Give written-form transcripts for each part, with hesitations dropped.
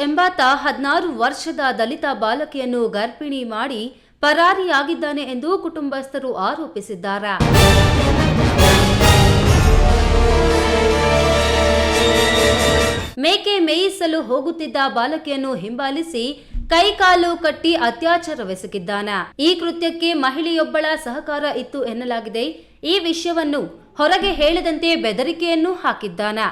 ಎಂಬಾತ 16 ವರ್ಷದ ದಲಿತ ಬಾಲಕಿಯನ್ನು ಗರ್ಭಿಣಿ ಮಾಡಿ ಪರಾರಿಯಾಗಿದ್ದಾನೆ ಎಂದು ಕುಟುಂಬಸ್ಥರು ಆರೋಪಿಸಿದ್ದಾರೆ. ಮೇಕೆ ಮೇಯಿಸಲು ಹೋಗುತ್ತಿದ್ದ ಬಾಲಕಿಯನ್ನು ಹಿಂಬಾಲಿಸಿ ಕೈಕಾಲು ಕಟ್ಟಿ ಅತ್ಯಾಚಾರವೆಸಗಿದ್ದಾನೆ. ಈ ಕೃತ್ಯಕ್ಕೆ ಮಹಿಳೆಯೊಬ್ಬಳ ಸಹಕಾರ ಇತ್ತು ಎನ್ನಲಾಗಿದೆ. ಈ ವಿಷಯವನ್ನು ಹೊರಗೆ ಹೇಳದಂತೆ ಬೆದರಿಕೆಯನ್ನು ಹಾಕಿದ್ದಾನೆ.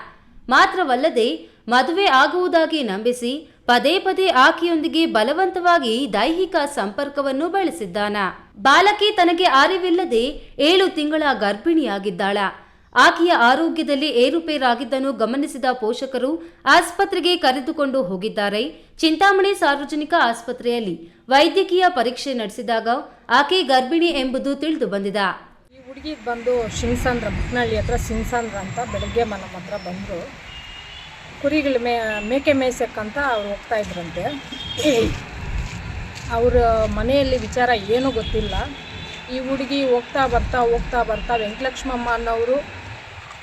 ಮಾತ್ರವಲ್ಲದೆ ಮದುವೆ ಆಗುವುದಾಗಿ ನಂಬಿಸಿ ಪದೇ ಪದೇ ಆಕೆಯೊಂದಿಗೆ ಬಲವಂತವಾಗಿ ದೈಹಿಕ ಸಂಪರ್ಕವನ್ನು ಬೆಳೆಸಿದ್ದಾನೆ. ಬಾಲಕಿ ತನಗೆ ಅರಿವಿಲ್ಲದೆ 7 ತಿಂಗಳ ಗರ್ಭಿಣಿಯಾಗಿದ್ದಾಳ. ಆಕೆಯ ಆರೋಗ್ಯದಲ್ಲಿ ಏರುಪೇರಾಗಿದ್ದನ್ನು ಗಮನಿಸಿದ ಪೋಷಕರು ಆಸ್ಪತ್ರೆಗೆ ಕರೆದುಕೊಂಡು ಹೋಗಿದ್ದಾರೆ. ಚಿಂತಾಮಣಿ ಸಾರ್ವಜನಿಕ ಆಸ್ಪತ್ರೆಯಲ್ಲಿ ವೈದ್ಯಕೀಯ ಪರೀಕ್ಷೆ ನಡೆಸಿದಾಗ ಆಕೆ ಗರ್ಭಿಣಿ ಎಂಬುದು ತಿಳಿದು ಬಂದಿದೆ. ಈ ಹುಡುಗಿ ಬಂದು ಶಿಂಗ್ಸಂದ್ರ ಮುಕ್ನಳ್ಳಿ ಹತ್ರ ಶಿಂಗ್ಸಂದ್ರ ಅಂತ ಬೆಳಗ್ಗೆ ನಮ್ಮ ಹತ್ರ ಬಂದರು. ಕುರಿಗಳು ಮೇಕೆ ಮೇಯ್ಸಕ್ಕಂತ ಅವ್ರು ಹೋಗ್ತಾ ಇದ್ರಂತೆ. ಅವ್ರ ಮನೆಯಲ್ಲಿ ವಿಚಾರ ಏನೂ ಗೊತ್ತಿಲ್ಲ. ಈ ಹುಡುಗಿ ಹೋಗ್ತಾ ಬರ್ತಾ ವೆಂಕಟಲಕ್ಷ್ಮಮ್ಮ ಅನ್ನೋರು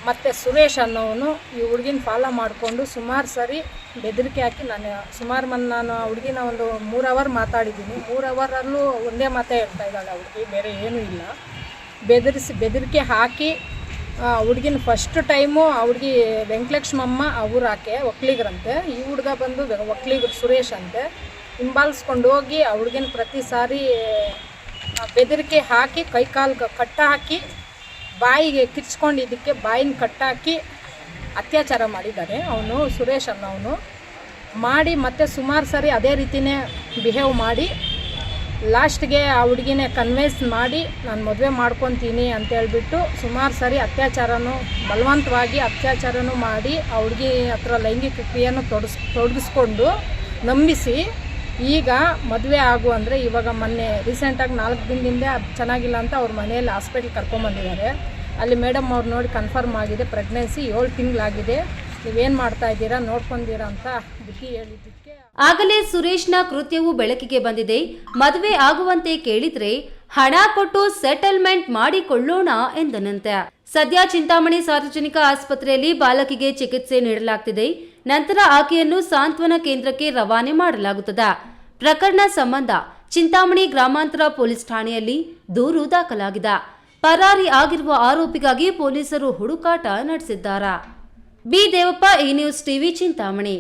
ಮತ್ತು ಸುರೇಶ್ ಅನ್ನೋನು ಈ ಹುಡುಗಿನ ಫಾಲೋ ಮಾಡಿಕೊಂಡು ಸುಮಾರು ಸರಿ ಬೆದರಿಕೆ ಹಾಕಿ ನಾನು ಹುಡುಗಿನ ಒಂದು 3 ಅವರ್ ಮಾತಾಡಿದ್ದೀನಿ. 3 ಅವರಲ್ಲೂ ಒಂದೇ ಮಾತೇ ಹೇಳ್ತಾ ಇದ್ದಾಳೆ ಹುಡುಗಿ, ಬೇರೆ ಏನೂ ಇಲ್ಲ. ಬೆದರಿಕೆ ಹಾಕಿ ಹುಡುಗಿನ ಫಸ್ಟ್ ಟೈಮು ಹುಡುಗಿ ವೆಂಕಟಲಕ್ಷ್ಮಮ್ಮ ಅವ್ರು ಆಕೆ ಒಕ್ಕಲಿಗರಂತೆ. ಈ ಹುಡುಗ ಬಂದು ಒಕ್ಕಲಿಗರು ಸುರೇಶ್ ಅಂತೆ. ಹಿಂಬಾಲಿಸ್ಕೊಂಡು ಹೋಗಿ ಹುಡುಗಿನ ಪ್ರತಿ ಸಾರಿ ಬೆದರಿಕೆ ಹಾಕಿ ಕೈಕಾಲು ಕಟ್ಟ ಹಾಕಿ ಬಾಯಿಗೆ ಕಿರ್ಚ್ಕೊಂಡಿದ್ದಕ್ಕೆ ಬಾಯಿನ ಕಟ್ಟಾಕಿ ಅತ್ಯಾಚಾರ ಮಾಡಿದ್ದಾರೆ. ಅವನು ಸುರೇಶ್ ಅನ್ನೋನು ಮಾಡಿ ಮತ್ತೆ ಸುಮಾರು ಸರಿ ಅದೇ ರೀತಿಯೇ ಬಿಹೇವ್ ಮಾಡಿ ಲಾಸ್ಟ್ಗೆ ಆ ಹುಡುಗಿನೇ ಕನ್ವಿನ್ಸ್ ಮಾಡಿ ನಾನು ಮದುವೆ ಮಾಡ್ಕೊತೀನಿ ಅಂತೇಳ್ಬಿಟ್ಟು ಸುಮಾರು ಸರಿ ಬಲವಂತವಾಗಿ ಅತ್ಯಾಚಾರನೂ ಮಾಡಿ ಆ ಹುಡುಗಿ ಹತ್ರ ಲೈಂಗಿಕ ಕ್ರಿಯೆಯನ್ನು ತೊಡಗಿಸ್ಕೊಂಡು ನಂಬಿಸಿ ಈಗ ಮದುವೆ ಆಗು ಅಂದರೆ ಇವಾಗ ಮೊನ್ನೆ ರೀಸೆಂಟಾಗಿ 4 ದಿನದಿಂದ ಚೆನ್ನಾಗಿಲ್ಲ ಅಂತ ಅವ್ರ ಮನೆಯಲ್ಲಿ ಹಾಸ್ಪಿಟ್ಲ್ ಕರ್ಕೊಂಬಂದಿದ್ದಾರೆ. ಅಲ್ಲಿ ಮೇಡಮ್ ಅವ್ರು ನೋಡಿ ಕನ್ಫರ್ಮ್ ಆಗಿದೆ, ಪ್ರೆಗ್ನೆನ್ಸಿ 7 ತಿಂಗಳಾಗಿದೆ, ನೀವೇನು ಮಾಡ್ತಾ ಇದ್ದೀರಾ ನೋಡ್ಕೊಂಡಿರಾ ಅಂತ ಬುದ್ಧಿ ಹೇಳಿದ್ದಕ್ಕೆ ಆಗಲೇ ಸುರೇಶ್ನ ಕೃತ್ಯವು ಬೆಳಕಿಗೆ ಬಂದಿದೆ. ಮದುವೆ ಆಗುವಂತೆ ಕೇಳಿದ್ರೆ ಹಣ ಕೊಟ್ಟು ಸೆಟಲ್ಮೆಂಟ್ ಮಾಡಿಕೊಳ್ಳೋಣ ಎಂದನಂತೆ. ಸದ್ಯ ಚಿಂತಾಮಣಿ ಸಾರ್ವಜನಿಕ ಆಸ್ಪತ್ರೆಯಲ್ಲಿ ಬಾಲಕಿಗೆ ಚಿಕಿತ್ಸೆ ನೀಡಲಾಗುತ್ತಿದೆ. ನಂತರ ಆಕೆಯನ್ನು ಸಾಂತ್ವನ ಕೇಂದ್ರಕ್ಕೆ ರವಾನೆ ಮಾಡಲಾಗುತ್ತದೆ. ಪ್ರಕರಣ ಸಂಬಂಧ ಚಿಂತಾಮಣಿ ಗ್ರಾಮಾಂತರ ಪೊಲೀಸ್ ಠಾಣೆಯಲ್ಲಿ ದೂರು ದಾಖಲಾಗಿದೆ. ಪರಾರಿ ಆಗಿರುವ ಆರೋಪಿಗಾಗಿ ಪೊಲೀಸರು ಹುಡುಕಾಟ ನಡೆಸಿದ್ದಾರೆ. ಬಿ ದೇವಪ್ಪ, ಈ ನ್ಯೂಸ್ ಟಿವಿ, ಚಿಂತಾಮಣಿ.